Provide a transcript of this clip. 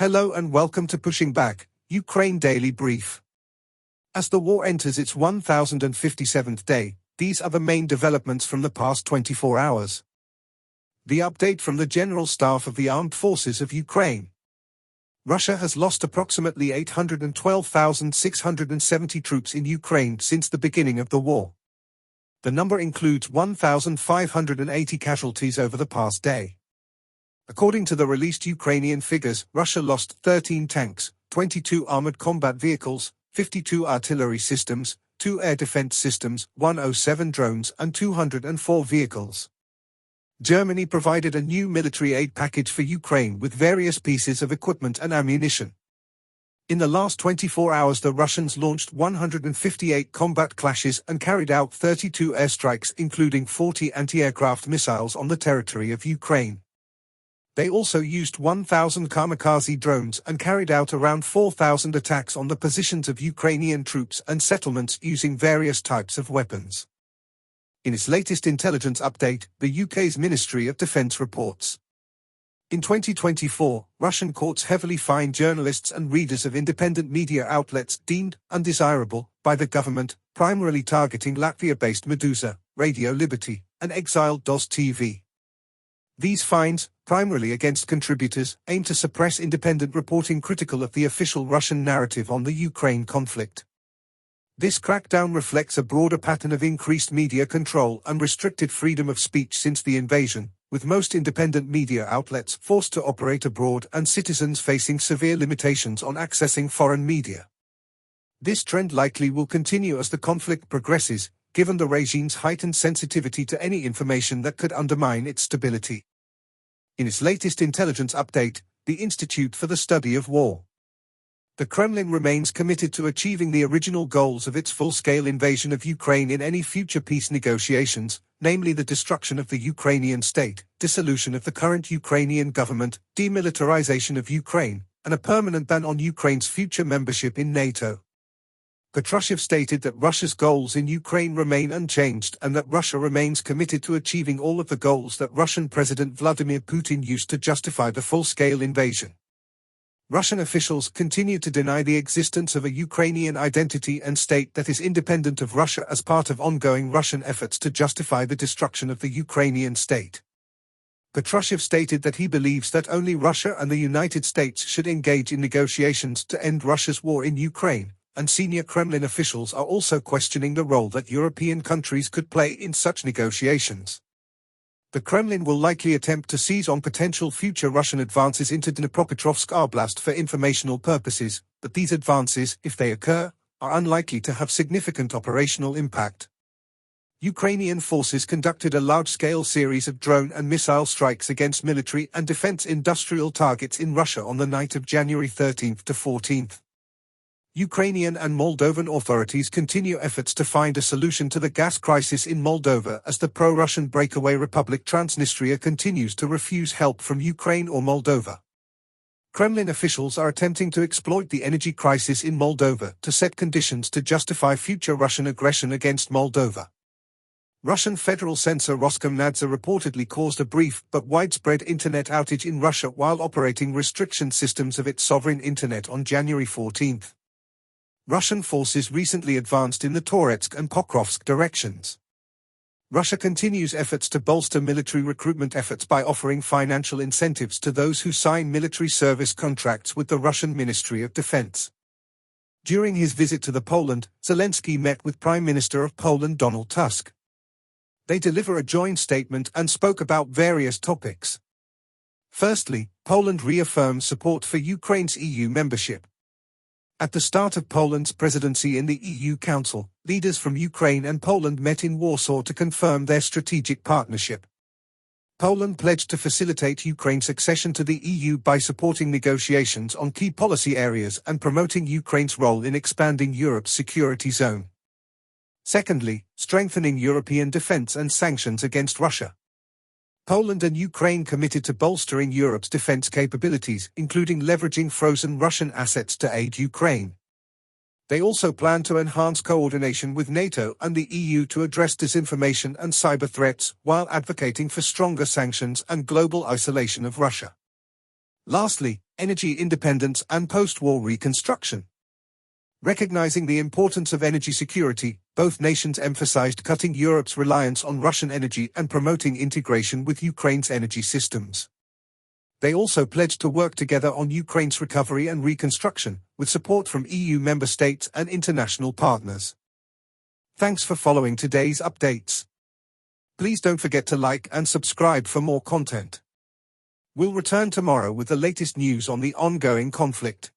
Hello and welcome to Pushing Back, Ukraine Daily Brief. As the war enters its 1057th day, these are the main developments from the past 24 hours. The update from the General Staff of the Armed Forces of Ukraine. Russia has lost approximately 812,670 troops in Ukraine since the beginning of the war. The number includes 1,580 casualties over the past day. According to the released Ukrainian figures, Russia lost 13 tanks, 22 armored combat vehicles, 52 artillery systems, 2 air defense systems, 107 drones and 204 vehicles. Germany provided a new military aid package for Ukraine with various pieces of equipment and ammunition. In the last 24 hours, the Russians launched 158 combat clashes and carried out 32 airstrikes, including 40 anti-aircraft missiles on the territory of Ukraine. They also used 1,000 kamikaze drones and carried out around 4,000 attacks on the positions of Ukrainian troops and settlements using various types of weapons. In its latest intelligence update, the UK's Ministry of Defence reports. In 2024, Russian courts heavily fined journalists and readers of independent media outlets deemed undesirable by the government, primarily targeting Latvia-based Meduza, Radio Liberty, and exiled DOS TV. These fines, primarily against contributors, aim to suppress independent reporting critical of the official Russian narrative on the Ukraine conflict. This crackdown reflects a broader pattern of increased media control and restricted freedom of speech since the invasion, with most independent media outlets forced to operate abroad and citizens facing severe limitations on accessing foreign media. This trend likely will continue as the conflict progresses, given the regime's heightened sensitivity to any information that could undermine its stability. In its latest intelligence update, the Institute for the Study of War. The Kremlin remains committed to achieving the original goals of its full-scale invasion of Ukraine in any future peace negotiations, namely the destruction of the Ukrainian state, dissolution of the current Ukrainian government, demilitarization of Ukraine, and a permanent ban on Ukraine's future membership in NATO. Patrushev stated that Russia's goals in Ukraine remain unchanged and that Russia remains committed to achieving all of the goals that Russian President Vladimir Putin used to justify the full-scale invasion. Russian officials continue to deny the existence of a Ukrainian identity and state that is independent of Russia as part of ongoing Russian efforts to justify the destruction of the Ukrainian state. Patrushev stated that he believes that only Russia and the United States should engage in negotiations to end Russia's war in Ukraine, and senior Kremlin officials are also questioning the role that European countries could play in such negotiations. The Kremlin will likely attempt to seize on potential future Russian advances into Dnipropetrovsk Oblast for informational purposes, but these advances, if they occur, are unlikely to have significant operational impact. Ukrainian forces conducted a large-scale series of drone and missile strikes against military and defense industrial targets in Russia on the night of January 13 to 14. Ukrainian and Moldovan authorities continue efforts to find a solution to the gas crisis in Moldova as the pro-Russian breakaway republic Transnistria continues to refuse help from Ukraine or Moldova. Kremlin officials are attempting to exploit the energy crisis in Moldova to set conditions to justify future Russian aggression against Moldova. Russian federal censor Roskomnadzor reportedly caused a brief but widespread internet outage in Russia while operating restriction systems of its sovereign internet on January 14. Russian forces recently advanced in the Toretsk and Pokrovsk directions. Russia continues efforts to bolster military recruitment efforts by offering financial incentives to those who sign military service contracts with the Russian Ministry of Defense. During his visit to Poland, Zelensky met with Prime Minister of Poland Donald Tusk. They deliver a joint statement and spoke about various topics. Firstly, Poland reaffirms support for Ukraine's EU membership. At the start of Poland's presidency in the EU Council, leaders from Ukraine and Poland met in Warsaw to confirm their strategic partnership. Poland pledged to facilitate Ukraine's accession to the EU by supporting negotiations on key policy areas and promoting Ukraine's role in expanding Europe's security zone. Secondly, strengthening European defense and sanctions against Russia. Poland and Ukraine committed to bolstering Europe's defense capabilities, including leveraging frozen Russian assets to aid Ukraine. They also plan to enhance coordination with NATO and the EU to address disinformation and cyber threats, while advocating for stronger sanctions and global isolation of Russia. Lastly, energy independence and post-war reconstruction. Recognizing the importance of energy security, both nations emphasized cutting Europe's reliance on Russian energy and promoting integration with Ukraine's energy systems. They also pledged to work together on Ukraine's recovery and reconstruction, with support from EU member states and international partners. Thanks for following today's updates. Please don't forget to like and subscribe for more content. We'll return tomorrow with the latest news on the ongoing conflict.